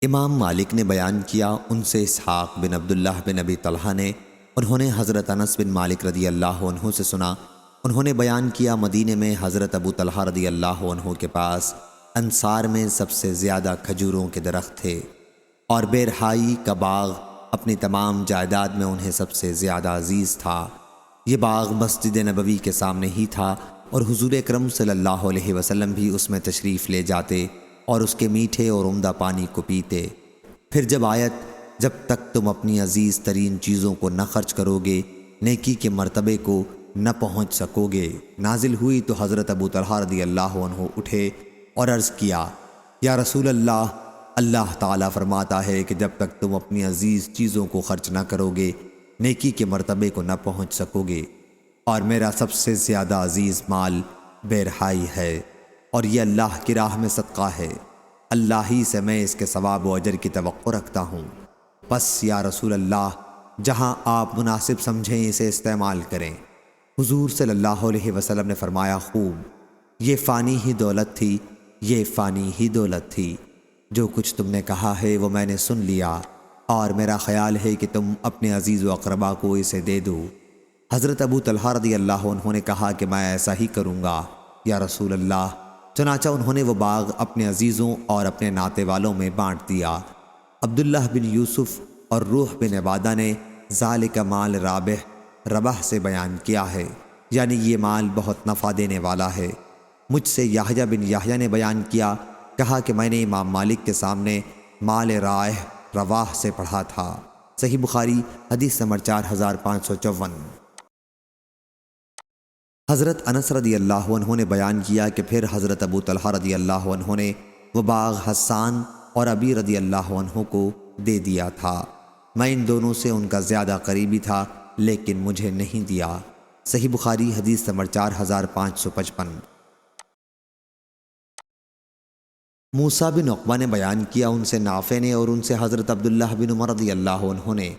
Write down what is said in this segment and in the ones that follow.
امام مالک نے بیان کیا ان سے اسحاق بن عبداللہ بن ابی طلحہ نے انہوں نے حضرت انس بن مالک رضی اللہ عنہ سے سنا، انہوں نے بیان کیا مدینے میں حضرت ابو طلحہ رضی اللہ عنہ کے پاس انصار میں سب سے زیادہ کھجوروں کے درخت تھے، اور بے رحائی کا باغ اپنی تمام جائیداد میں انہیں سب سے زیادہ عزیز تھا۔ یہ باغ مسجد نبوی کے سامنے ہی تھا، اور حضور اکرم صلی اللہ علیہ وسلم بھی اس میں تشریف لے جاتے اور اس کے میٹھے اور عمدہ پانی کو پیتے۔ پھر جب آیت جب تک تم اپنی عزیز ترین چیزوں کو نہ خرچ کرو گے نیکی کے مرتبے کو نہ پہنچ سکو گے نازل ہوئی، تو حضرت ابو طلحہ رضی اللہ عنہ اٹھے اور عرض کیا، یا رسول اللہ، اللہ تعالیٰ فرماتا ہے کہ جب تک تم اپنی عزیز چیزوں کو خرچ نہ کرو گے نیکی کے مرتبے کو نہ پہنچ سکو گے، اور میرا سب سے زیادہ عزیز مال بے رحائی ہے، اور یہ اللہ کی راہ میں صدقہ ہے، اللہ ہی سے میں اس کے ثواب و اجر کی توقع رکھتا ہوں، بس یا رسول اللہ جہاں آپ مناسب سمجھیں اسے استعمال کریں۔ حضور صلی اللہ علیہ وسلم نے فرمایا، خوب، یہ فانی ہی دولت تھی، یہ فانی ہی دولت تھی، جو کچھ تم نے کہا ہے وہ میں نے سن لیا، اور میرا خیال ہے کہ تم اپنے عزیز و اقربا کو اسے دے دو۔ حضرت ابو طلحہ رضی اللہ عنہ نے کہا کہ میں ایسا ہی کروں گا یا رسول اللہ، چنانچہ انہوں نے وہ باغ اپنے عزیزوں اور اپنے ناتے والوں میں بانٹ دیا۔ عبداللہ بن یوسف اور روح بن عبادہ نے ذالک مال رابح ربح سے بیان کیا ہے، یعنی یہ مال بہت نفع دینے والا ہے۔ مجھ سے یحییٰ بن یحییٰ نے بیان کیا، کہا کہ میں نے امام مالک کے سامنے مال رائح رواح سے پڑھا تھا۔ صحیح بخاری حدیث نمبر 4554۔ حضرت انس رضی اللہ عنہ نے بیان کیا کہ پھر حضرت ابو طلحہ رضی اللہ عنہ نے وہ باغ حسان اور ابی رضی اللہ عنہ کو دے دیا تھا، میں ان دونوں سے ان کا زیادہ قریبی تھا لیکن مجھے نہیں دیا۔ صحیح بخاری حدیث نمبر 4555۔ موسیٰ بن عقبہ نے بیان کیا ان سے نافع نے اور ان سے حضرت عبداللہ بن عمر رضی اللہ عنہ نے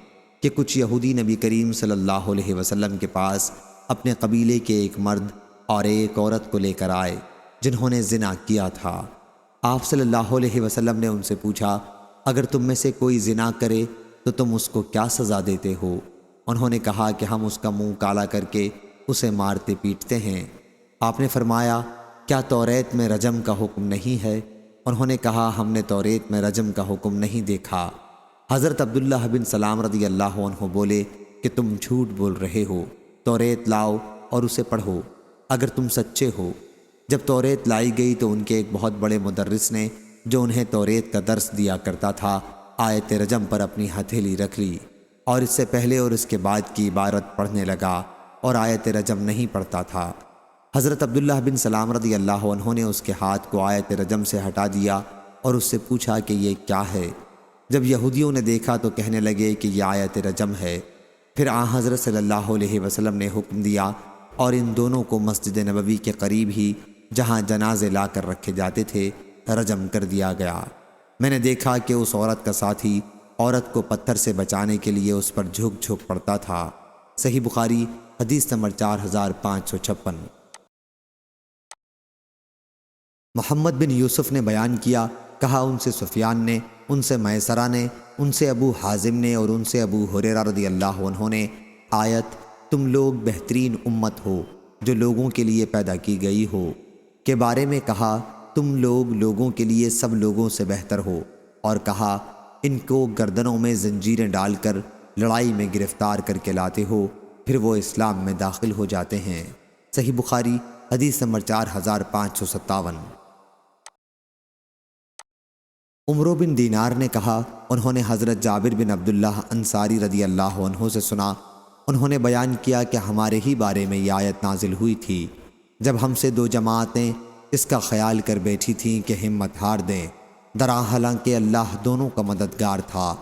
کہ کچھ یہودی نبی کریم صلی اللہ علیہ وسلم کے پاس اپنے قبیلے کے ایک مرد اور ایک عورت کو لے کر آئے جنہوں نے زنا کیا تھا۔ آپ صلی اللہ علیہ وسلم نے ان سے پوچھا، اگر تم میں سے کوئی زنا کرے تو تم اس کو کیا سزا دیتے ہو؟ انہوں نے کہا کہ ہم اس کا منہ کالا کر کے اسے مارتے پیٹتے ہیں۔ آپ نے فرمایا، کیا توریت میں رجم کا حکم نہیں ہے؟ انہوں نے کہا، ہم نے توریت میں رجم کا حکم نہیں دیکھا۔ حضرت عبداللہ بن سلام رضی اللہ عنہ بولے کہ تم جھوٹ بول رہے ہو، توریت لاؤ اور اسے پڑھو اگر تم سچے ہو۔ جب توریت لائی گئی تو ان کے ایک بہت بڑے مدرس نے جو انہیں توریت کا درس دیا کرتا تھا آیت رجم پر اپنی ہتھیلی رکھ لی اور اس سے پہلے اور اس کے بعد کی عبارت پڑھنے لگا اور آیت رجم نہیں پڑھتا تھا۔ حضرت عبداللہ بن سلام رضی اللہ عنہ نے اس کے ہاتھ کو آیت رجم سے ہٹا دیا اور اس سے پوچھا کہ یہ کیا ہے؟ جب یہودیوں نے دیکھا تو کہنے لگے کہ یہ آیت رجم ہے۔ پھر حضرت صلی اللہ علیہ وسلم نے حکم دیا اور ان دونوں کو مسجد نبوی کے قریب ہی جہاں جنازے لا کر رکھے جاتے تھے رجم کر دیا گیا۔ میں نے دیکھا کہ اس عورت کا ساتھی عورت کو پتھر سے بچانے کے لیے اس پر جھک جھک پڑتا تھا۔ صحیح بخاری حدیث نمبر 4556۔ محمد بن یوسف نے بیان کیا، کہا ان سے سفیان نے، ان سے میسرہ نے، ان سے ابو حازم نے اور ان سے ابو ہریرہ رضی اللہ عنہ نے آیت تم لوگ بہترین امت ہو جو لوگوں کے لیے پیدا کی گئی ہو کے بارے میں کہا، تم لوگ لوگوں کے لیے سب لوگوں سے بہتر ہو، اور کہا ان کو گردنوں میں زنجیریں ڈال کر لڑائی میں گرفتار کر کے لاتے ہو، پھر وہ اسلام میں داخل ہو جاتے ہیں۔ صحیح بخاری حدیث نمبر 4557۔ عمر بن دینار نے کہا، انہوں نے حضرت جابر بن عبداللہ انصاری رضی اللہ عنہ سے سنا، انہوں نے بیان کیا کہ ہمارے ہی بارے میں یہ آیت نازل ہوئی تھی جب ہم سے دو جماعتیں اس کا خیال کر بیٹھی تھیں کہ ہمت ہار دیں، درا حالانکہ اللہ دونوں کا مددگار تھا۔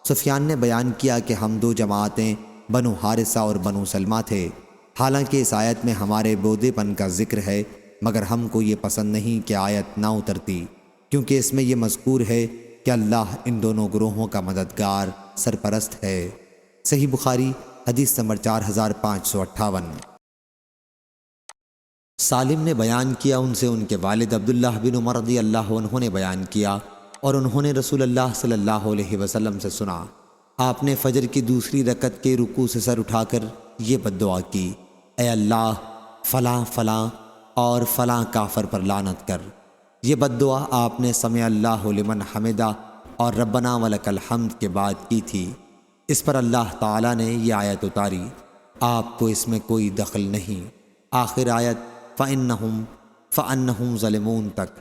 سفیان نے بیان کیا کہ ہم دو جماعتیں بنو حارثہ اور بنو سلمہ تھے، حالانکہ اس آیت میں ہمارے بودے پن کا ذکر ہے، مگر ہم کو یہ پسند نہیں کہ آیت نہ اترتی، کیونکہ اس میں یہ مذکور ہے کہ اللہ ان دونوں گروہوں کا مددگار سرپرست ہے۔ صحیح بخاری حدیث نمبر 4558۔ سالم نے بیان کیا ان سے ان کے والد عبداللہ بن عمر رضی اللہ عنہ نے بیان کیا، اور انہوں نے رسول اللہ صلی اللہ علیہ وسلم سے سنا، آپ نے فجر کی دوسری رکعت کے رکوع سے سر اٹھا کر یہ بد دعا کی، اے اللہ فلاں فلاں اور فلاں کافر پر لعنت کر۔ یہ بد دعا آپ نے سمع اللہ لمن حمدہ اور ربنا ولک الحمد کے بعد کی تھی۔ اس پر اللہ تعالیٰ نے یہ آیت اتاری، آپ کو اس میں کوئی دخل نہیں، آخر آیت فَأَنَّهُمْ ظَلِمُونَ تک۔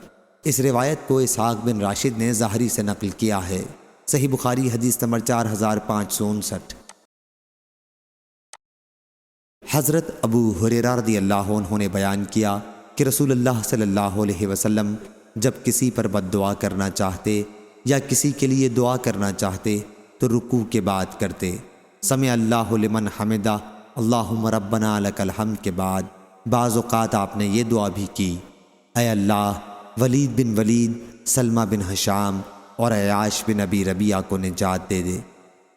اس روایت کو اسحاق بن راشد نے ظاہری سے نقل کیا ہے۔ صحیح بخاری حدیث نمبر 4559۔ حضرت ابو ہریرہ رضی اللہ عنہ نے بیان کیا کہ رسول اللہ صلی اللہ علیہ وسلم جب کسی پر بد دعا کرنا چاہتے یا کسی کے لیے دعا کرنا چاہتے تو رکوع کے بعد کرتے، سمع اللہ لمن حمدہ اللہم ربنا لک الحمد کے بعد بعض اوقات آپ نے یہ دعا بھی کی، اے اللہ ولید بن ولید، سلمہ بن ہشام اور عیاش بن ابی ربیعہ کو نجات دے دے،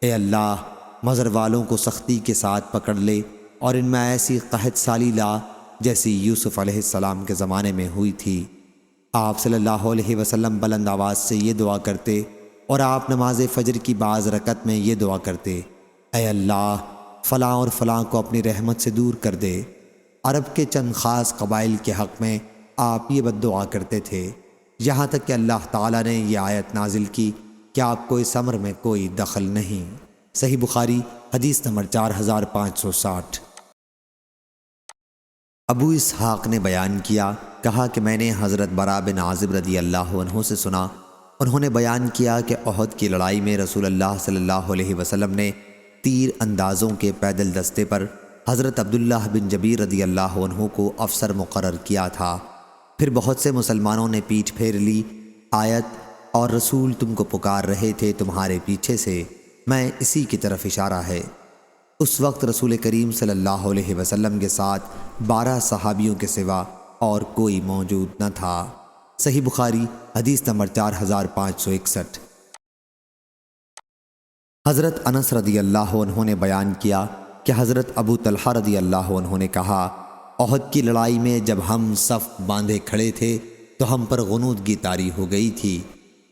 اے اللہ مضر والوں کو سختی کے ساتھ پکڑ لے اور ان میں ایسی قحط سالی لا جیسی یوسف علیہ السلام کے زمانے میں ہوئی تھی۔ آپ صلی اللہ علیہ وسلم بلند آواز سے یہ دعا کرتے اور آپ نماز فجر کی بعض رکعت میں یہ دعا کرتے، اے اللہ فلاں اور فلاں کو اپنی رحمت سے دور کر دے۔ عرب کے چند خاص قبائل کے حق میں آپ یہ بد دعا کرتے تھے، یہاں تک کہ اللہ تعالیٰ نے یہ آیت نازل کی کہ آپ کو اس امر میں کوئی دخل نہیں۔ صحیح بخاری حدیث نمبر 4560۔ ابو اسحاق نے بیان کیا، کہا کہ میں نے حضرت براء بن عازب رضی اللہ عنہ سے سنا، انہوں نے بیان کیا کہ احد کی لڑائی میں رسول اللہ صلی اللہ علیہ وسلم نے تیر اندازوں کے پیدل دستے پر حضرت عبداللہ بن جبیر رضی اللہ عنہ کو افسر مقرر کیا تھا۔ پھر بہت سے مسلمانوں نے پیٹھ پھیر لی، آیت اور رسول تم کو پکار رہے تھے تمہارے پیچھے سے، میں اسی کی طرف اشارہ ہے۔ اس وقت رسول کریم صلی اللہ علیہ وسلم کے ساتھ 12 صحابیوں کے سوا اور کوئی موجود نہ تھا۔ صحیح بخاری حدیث نمبر 4561۔ حضرت انس رضی اللہ عنہ نے بیان کیا کہ حضرت ابو طلحہ رضی اللہ عنہ نے کہا، احد کی لڑائی میں جب ہم صف باندھے کھڑے تھے تو ہم پر غنودگی طاری ہو گئی تھی۔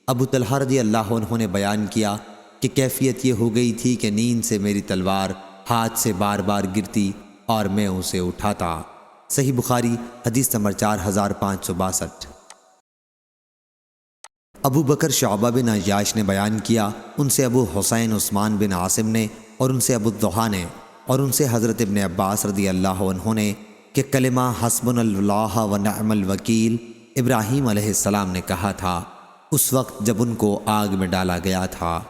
ابو طلحہ رضی اللہ عنہ نے بیان کیا کہ کیفیت یہ ہو گئی تھی کہ نیند سے میری تلوار ہاتھ سے بار بار گرتی اور میں اسے اٹھاتا۔ صحیح بخاری حدیث نمبر 4562۔ ابو بکر شعبہ بن عیاش نے بیان کیا، ان سے ابو حسین عثمان بن عاصم نے اور ان سے ابو الضحیٰ نے اور ان سے حضرت ابن عباس رضی اللہ عنہ نے کہ کلمہ حسبنا اللہ و نعم الوکیل ابراہیم علیہ السلام نے کہا تھا اس وقت جب ان کو آگ میں ڈالا گیا تھا،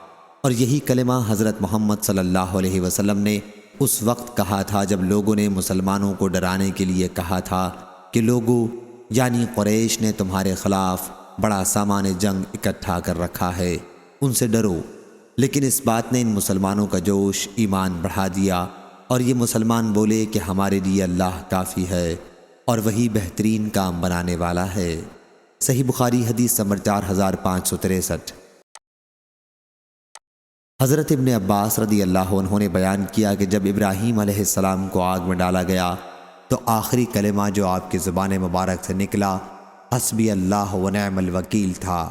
اور یہی کلمہ حضرت محمد صلی اللہ علیہ وسلم نے اس وقت کہا تھا جب لوگوں نے مسلمانوں کو ڈرانے کے لیے کہا تھا کہ لوگوں یعنی قریش نے تمہارے خلاف بڑا سامان جنگ اکٹھا کر رکھا ہے، ان سے ڈرو۔ لیکن اس بات نے ان مسلمانوں کا جوش ایمان بڑھا دیا اور یہ مسلمان بولے کہ ہمارے لیے اللہ کافی ہے اور وہی بہترین کام بنانے والا ہے۔ صحیح بخاری حدیث نمبر 4563۔ حضرت ابن عباس رضی اللہ عنہ نے بیان کیا کہ جب ابراہیم علیہ السلام کو آگ میں ڈالا گیا تو آخری کلمہ جو آپ کی زبان مبارک سے نکلا حسبی اللہ و نعم الوکیل تھا،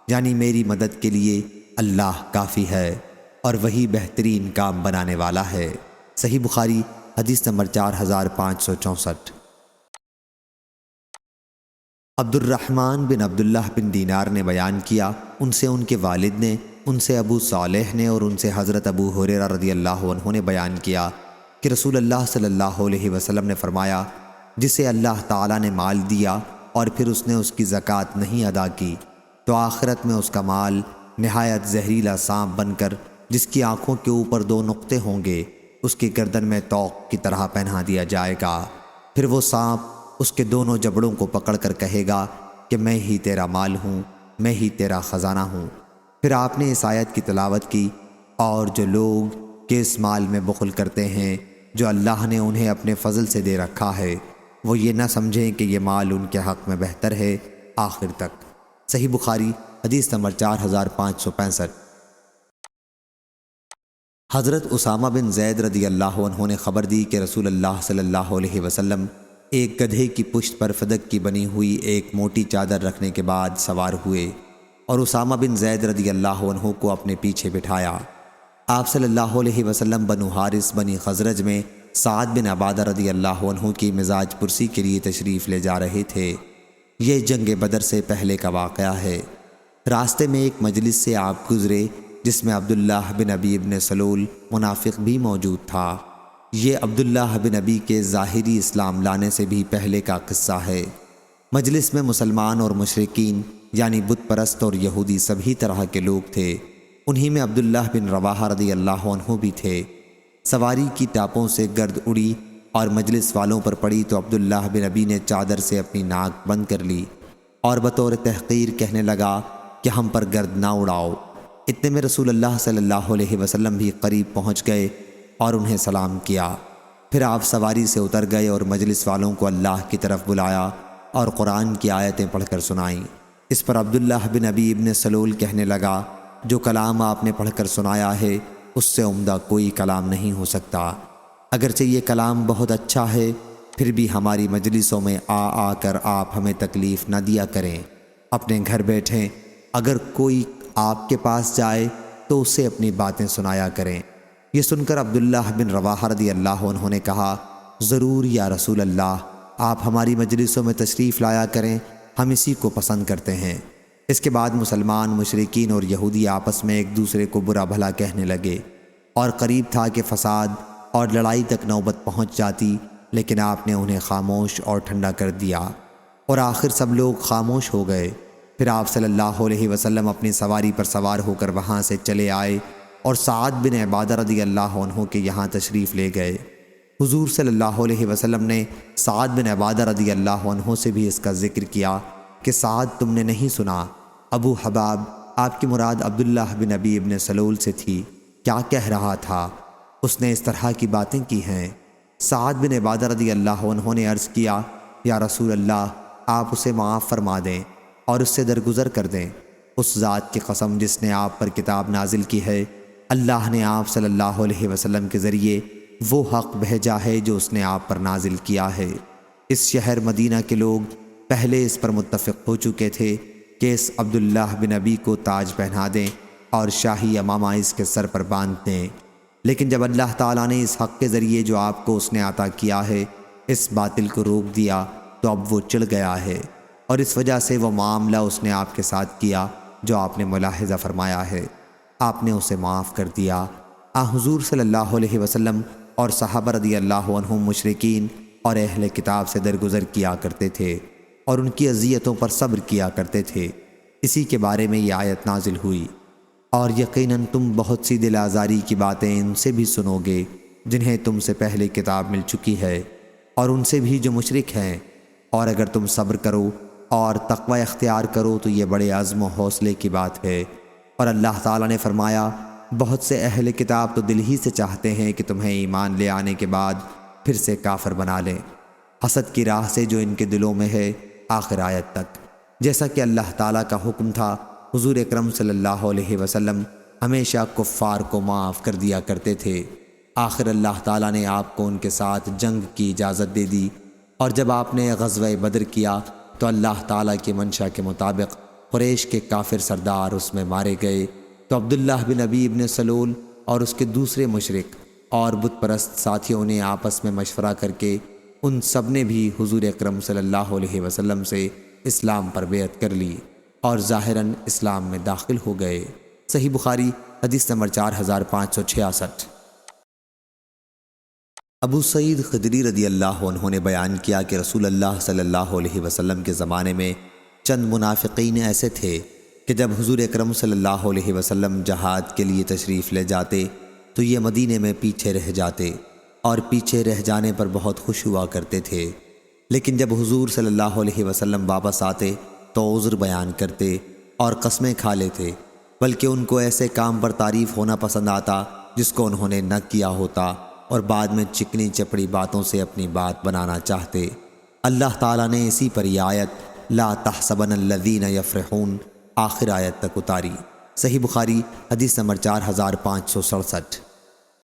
یعنی میری مدد کے لیے اللہ کافی ہے اور وہی بہترین کام بنانے والا ہے۔ صحیح بخاری حدیث نمبر 4564۔ عبد الرحمن بن عبداللہ بن دینار نے بیان کیا، ان سے ان کے والد نے، ان سے ابو صالح نے اور ان سے حضرت ابو ہریرہ رضی اللہ عنہ نے بیان کیا کہ رسول اللہ صلی اللہ علیہ وسلم نے فرمایا، جسے اللہ تعالیٰ نے مال دیا اور پھر اس نے اس کی زکوٰۃ نہیں ادا کی تو آخرت میں اس کا مال نہایت زہریلا سانپ بن کر جس کی آنکھوں کے اوپر 2 نقطے ہوں گے اس کی گردن میں توق کی طرح پہنا دیا جائے گا، پھر وہ سانپ اس کے دونوں جبڑوں کو پکڑ کر کہے گا کہ میں ہی تیرا مال ہوں، میں ہی تیرا خزانہ ہوں۔ پھر آپ نے اس آیت کی تلاوت کی، اور جو لوگ کہ اس مال میں بخل کرتے ہیں جو اللہ نے انہیں اپنے فضل سے دے رکھا ہے، وہ یہ نہ سمجھیں کہ یہ مال ان کے حق میں بہتر ہے، آخر تک۔ صحیح بخاری حدیث نمبر 4565۔ حضرت اسامہ بن زید رضی اللہ عنہ نے خبر دی کہ رسول اللہ صلی اللہ علیہ وسلم ایک گدھے کی پشت پر فدق کی بنی ہوئی ایک موٹی چادر رکھنے کے بعد سوار ہوئے، اور اسامہ بن زید رضی اللہ عنہ کو اپنے پیچھے بٹھایا۔ آپ صلی اللہ علیہ وسلم بنو حارث بنی خزرج میں سعد بن عبادہ رضی اللہ عنہ کی مزاج پرسی کے لیے تشریف لے جا رہے تھے۔ یہ جنگ بدر سے پہلے کا واقعہ ہے۔ راستے میں ایک مجلس سے آپ گزرے جس میں عبداللہ بن ابی بن سلول منافق بھی موجود تھا۔ یہ عبداللہ بن ابی کے ظاہری اسلام لانے سے بھی پہلے کا قصہ ہے۔ مجلس میں مسلمان اور مشرکین یعنی بت پرست اور یہودی سبھی طرح کے لوگ تھے۔ انہی میں عبداللہ بن رواحہ رضی اللہ عنہ بھی تھے۔ سواری کی ٹاپوں سے گرد اڑی اور مجلس والوں پر پڑی تو عبداللہ بن ابی نے چادر سے اپنی ناک بند کر لی اور بطور تحقیر کہنے لگا کہ ہم پر گرد نہ اڑاؤ۔ اتنے میں رسول اللہ صلی اللہ علیہ وسلم بھی قریب پہنچ گئے اور انہیں سلام کیا۔ پھر آپ سواری سے اتر گئے اور مجلس والوں کو اللہ کی طرف بلایا اور قرآن کی آیتیں پڑھ کر سنائیں۔ اس پر عبداللہ بن ابی بن سلول کہنے لگا، جو کلام آپ نے پڑھ کر سنایا ہے اس سے عمدہ کوئی کلام نہیں ہو سکتا۔ اگرچہ یہ کلام بہت اچھا ہے، پھر بھی ہماری مجلسوں میں آ کر آپ ہمیں تکلیف نہ دیا کریں، اپنے گھر بیٹھیں۔ اگر کوئی آپ کے پاس جائے تو اسے اپنی باتیں سنایا کریں۔ یہ سن کر عبداللہ بن رواحہ رضی اللہ عنہ نے کہا، ضرور یا رسول اللہ، آپ ہماری مجلسوں میں تشریف لایا کریں، ہم اسی کو پسند کرتے ہیں۔ اس کے بعد مسلمان، مشرکین اور یہودی آپس میں ایک دوسرے کو برا بھلا کہنے لگے اور قریب تھا کہ فساد اور لڑائی تک نوبت پہنچ جاتی، لیکن آپ نے انہیں خاموش اور ٹھنڈا کر دیا اور آخر سب لوگ خاموش ہو گئے۔ پھر آپ صلی اللہ علیہ وسلم اپنی سواری پر سوار ہو کر وہاں سے چلے آئے اور سعد بن عبادہ رضی اللہ عنہ کے یہاں تشریف لے گئے۔ حضور صلی اللہ علیہ وسلم نے سعد بن عبادہ رضی اللہ عنہ سے بھی اس کا ذکر کیا کہ سعد، تم نے نہیں سنا ابو حباب، آپ کی مراد عبداللہ بن ابی بن سلول سے تھی، کیا کہہ رہا تھا؟ اس نے اس طرح کی باتیں کی ہیں۔ سعد بن عبادہ رضی اللہ عنہ نے عرض کیا، یا رسول اللہ، آپ اسے معاف فرما دیں اور اس سے درگزر کر دیں۔ اس ذات کی قسم جس نے آپ پر کتاب نازل کی ہے، اللہ نے آپ صلی اللہ علیہ وسلم کے ذریعے وہ حق بھیجا ہے جو اس نے آپ پر نازل کیا ہے۔ اس شہر مدینہ کے لوگ پہلے اس پر متفق ہو چکے تھے کہ اس عبداللہ بن ابی کو تاج پہنا دیں اور شاہی امامہ اس کے سر پر باندھ دیں، لیکن جب اللہ تعالیٰ نے اس حق کے ذریعے جو آپ کو اس نے عطا کیا ہے اس باطل کو روک دیا تو اب وہ چڑھ گیا ہے، اور اس وجہ سے وہ معاملہ اس نے آپ کے ساتھ کیا جو آپ نے ملاحظہ فرمایا ہے، آپ نے اسے معاف کر دیا۔ حضور صلی اللہ علیہ وسلم اور صحابہ رضی اللہ عنہم مشرکین اور اہل کتاب سے درگزر کیا کرتے تھے اور ان کی اذیتوں پر صبر کیا کرتے تھے۔ اسی کے بارے میں یہ آیت نازل ہوئی، اور یقیناً تم بہت سی دل آزاری کی باتیں ان سے بھی سنو گے جنہیں تم سے پہلے کتاب مل چکی ہے، اور ان سے بھی جو مشرک ہیں، اور اگر تم صبر کرو اور تقوی اختیار کرو تو یہ بڑے عزم و حوصلے کی بات ہے۔ اور اللہ تعالیٰ نے فرمایا، بہت سے اہل کتاب تو دل ہی سے چاہتے ہیں کہ تمہیں ایمان لے آنے کے بعد پھر سے کافر بنا لیں، حسد کی راہ سے جو ان کے دلوں میں ہے، آخر آیت تک۔ جیسا کہ اللہ تعالیٰ کا حکم تھا، حضور اکرم صلی اللہ علیہ وسلم ہمیشہ کفار کو معاف کر دیا کرتے تھے۔ آخر اللہ تعالیٰ نے آپ کو ان کے ساتھ جنگ کی اجازت دے دی، اور جب آپ نے غزوہ بدر کیا تو اللہ تعالیٰ کی منشا کے مطابق قریش کے کافر سردار اس میں مارے گئے، تو عبداللہ بن ابی بن سلول اور اس کے دوسرے مشرک اور بت پرست ساتھیوں نے آپس میں مشورہ کر کے ان سب نے بھی حضور اکرم صلی اللہ علیہ وسلم سے اسلام پر بیعت کر لی اور ظاہراً اسلام میں داخل ہو گئے۔ صحیح بخاری حدیث نمبر 4566۔ ابو سعید خدری رضی اللہ عنہ نے بیان کیا کہ رسول اللہ صلی اللہ علیہ وسلم کے زمانے میں چند منافقین ایسے تھے کہ جب حضور اکرم صلی اللہ علیہ وسلم جہاد کے لیے تشریف لے جاتے تو یہ مدینے میں پیچھے رہ جاتے، اور پیچھے رہ جانے پر بہت خوش ہوا کرتے تھے، لیکن جب حضور صلی اللہ علیہ وسلم واپس آتے تو عذر بیان کرتے اور قسمیں کھا لیتے، بلکہ ان کو ایسے کام پر تعریف ہونا پسند آتا جس کو انہوں نے نہ کیا ہوتا، اور بعد میں چکنی چپڑی باتوں سے اپنی بات بنانا چاہتے۔ اللہ تعالیٰ نے اسی پر یہ آیت لا تحسبن الذین یفرحون آخر آیت تک اتاری۔ صحیح بخاری حدیث نمبر 4567۔